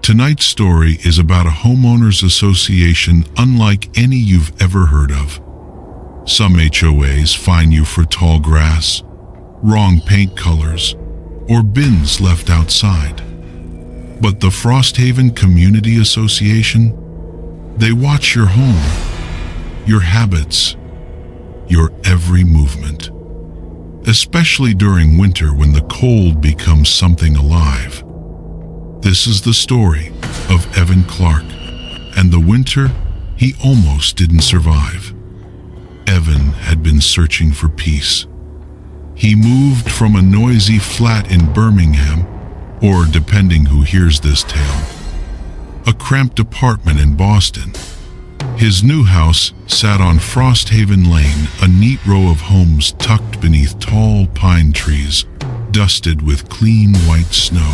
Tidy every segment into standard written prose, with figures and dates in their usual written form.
Tonight's story is about a homeowners association unlike any you've ever heard of. Some HOAs fine you for tall grass, wrong paint colors, or bins left outside. But the Frosthaven Community Association, they watch your home, your habits, your every movement. Especially during winter when the cold becomes something alive. This is the story of Evan Clark and the winter he almost didn't survive. Evan had been searching for peace. He moved from a noisy flat in Birmingham, or depending who hears this tale, a cramped apartment in Boston. His new house sat on Frosthaven Lane, a neat row of homes tucked beneath tall pine trees, dusted with clean white snow.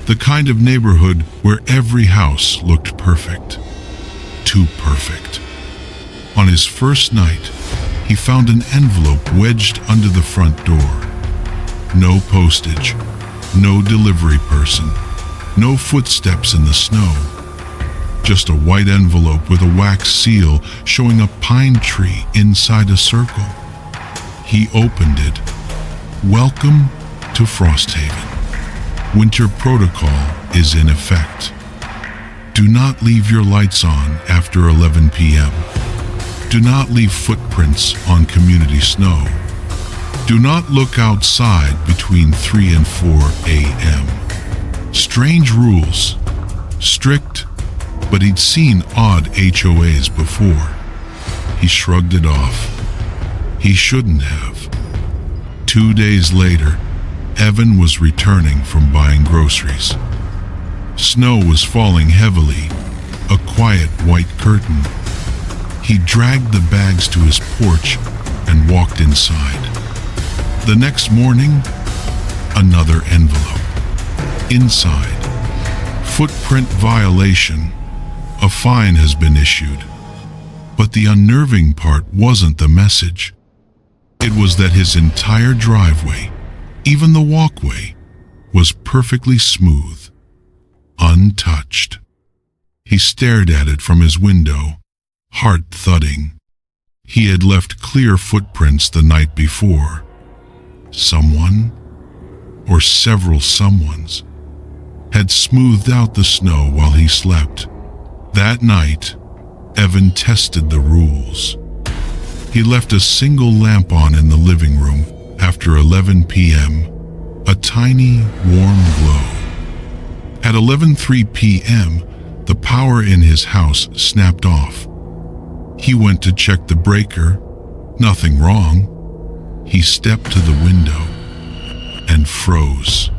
The kind of neighborhood where every house looked perfect. Too perfect. On his first night, he found an envelope wedged under the front door. No postage, no delivery person, no footsteps in the snow. Just a white envelope with a wax seal showing a pine tree inside a circle. He opened it. Welcome to Frosthaven. Winter protocol is in effect. Do not leave your lights on after 11 p.m. Do not leave footprints on community snow. Do not look outside between 3 and 4 a.m. Strange rules. Strict, but he'd seen odd HOAs before. He shrugged it off. He shouldn't have. 2 days later, Evan was returning from buying groceries. Snow was falling heavily, a quiet white curtain. He dragged the bags to his porch and walked inside. The next morning, another envelope. Inside, footprint violation. A fine has been issued. But the unnerving part wasn't the message. It was that his entire driveway, even the walkway, was perfectly smooth, untouched. He stared at it from his window, heart thudding. He had left clear footprints the night before. Someone, or several someones, had smoothed out the snow while he slept. That night, Evan tested the rules. He left a single lamp on in the living room after 11 p.m., a tiny, warm glow. At 11:03 p.m., the power in his house snapped off. He went to check the breaker. Nothing wrong. He stepped to the window and froze.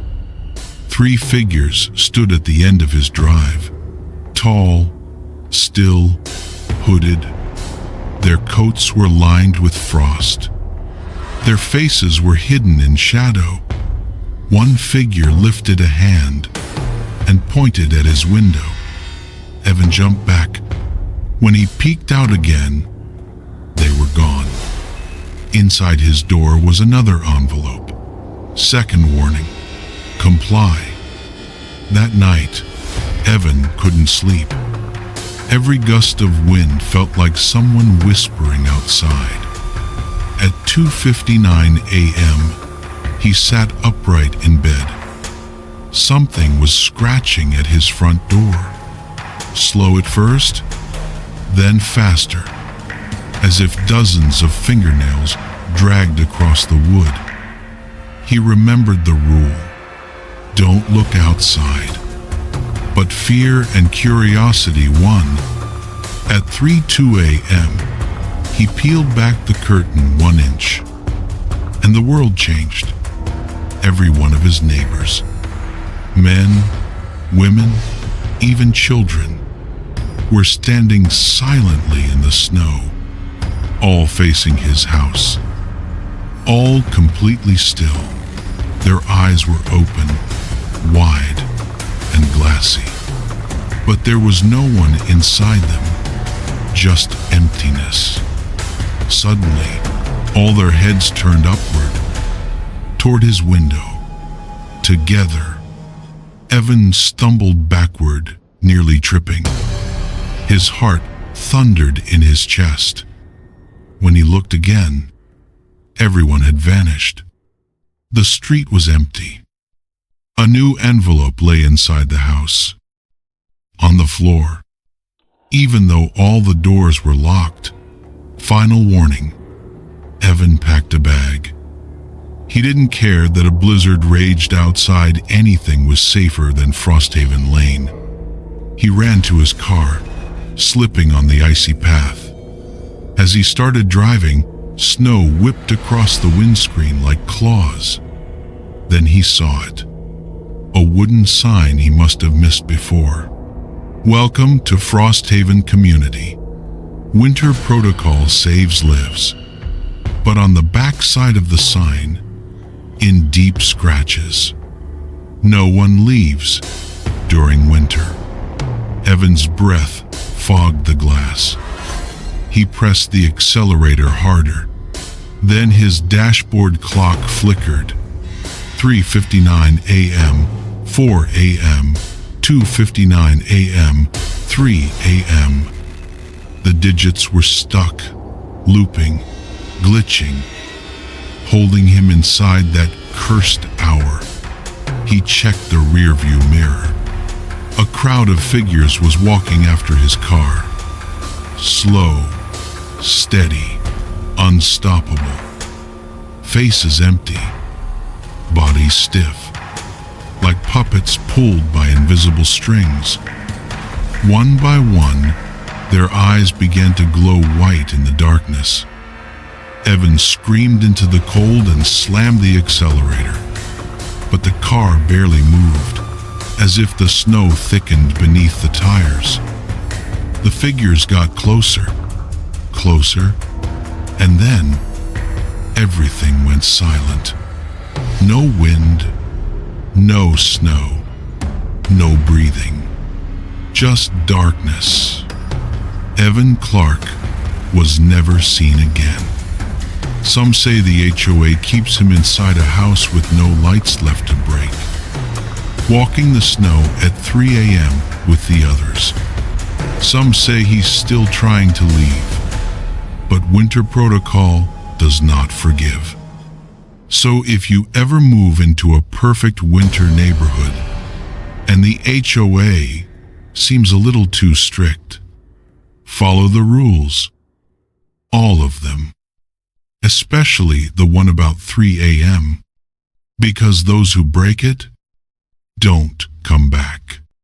3 figures stood at the end of his drive. Tall, still, hooded. Their coats were lined with frost. Their faces were hidden in shadow. One figure lifted a hand and pointed at his window. Evan jumped back. When he peeked out again, they were gone. Inside his door was another envelope. Second warning: comply. That night, Evan couldn't sleep. Every gust of wind felt like someone whispering outside. At 2:59 a.m., he sat upright in bed. Something was scratching at his front door. Slow at first, then faster, as if dozens of fingernails dragged across the wood. He remembered the rule: don't look outside. But fear and curiosity won. At 3:02 a.m., he peeled back the curtain 1 inch, and the world changed. Every one of his neighbors, men, women, even children, were standing silently in the snow, all facing his house, all completely still. Their eyes were open, wide, and glassy. But there was no one inside them, just emptiness. Suddenly, all their heads turned upward, toward his window. Together, Evan stumbled backward nearly tripping. His heart thundered in his chest. When he looked again, everyone had vanished. The street was empty. A new envelope lay inside the house. On the floor, even though all the doors were locked. Final warning. Evan packed a bag. He didn't care that a blizzard raged outside. Anything was safer than Frosthaven Lane. He ran to his car, slipping on the icy path. As he started driving, snow whipped across the windscreen like claws. Then he saw it. A wooden sign he must have missed before. Welcome to Frosthaven Community. Winter Protocol saves lives. But on the back side of the sign, in deep scratches, no one leaves during winter. Evan's breath fogged the glass. He pressed the accelerator harder. Then his dashboard clock flickered. 3:59 a.m., 4 a.m., 2:59 a.m., 3 a.m. The digits were stuck, looping, glitching, holding him inside that cursed hour. He checked the rearview mirror. A crowd of figures was walking after his car. Slow, steady, unstoppable. Faces empty, bodies stiff, like puppets pulled by invisible strings. One by one, their eyes began to glow white in the darkness. Evan screamed into the cold and slammed the accelerator. But the car barely moved, as if the snow thickened beneath the tires. The figures got closer, closer, and then everything went silent. No wind, no snow, no breathing, just darkness. Evan Clark was never seen again. Some say the HOA keeps him inside a house with no lights left to break, walking the snow at 3 a.m. with the others. Some say he's still trying to leave, but Winter Protocol does not forgive. So if you ever move into a perfect winter neighborhood and the HOA seems a little too strict, follow the rules. All of them. Especially the one about 3 a.m. Because those who break it don't come back.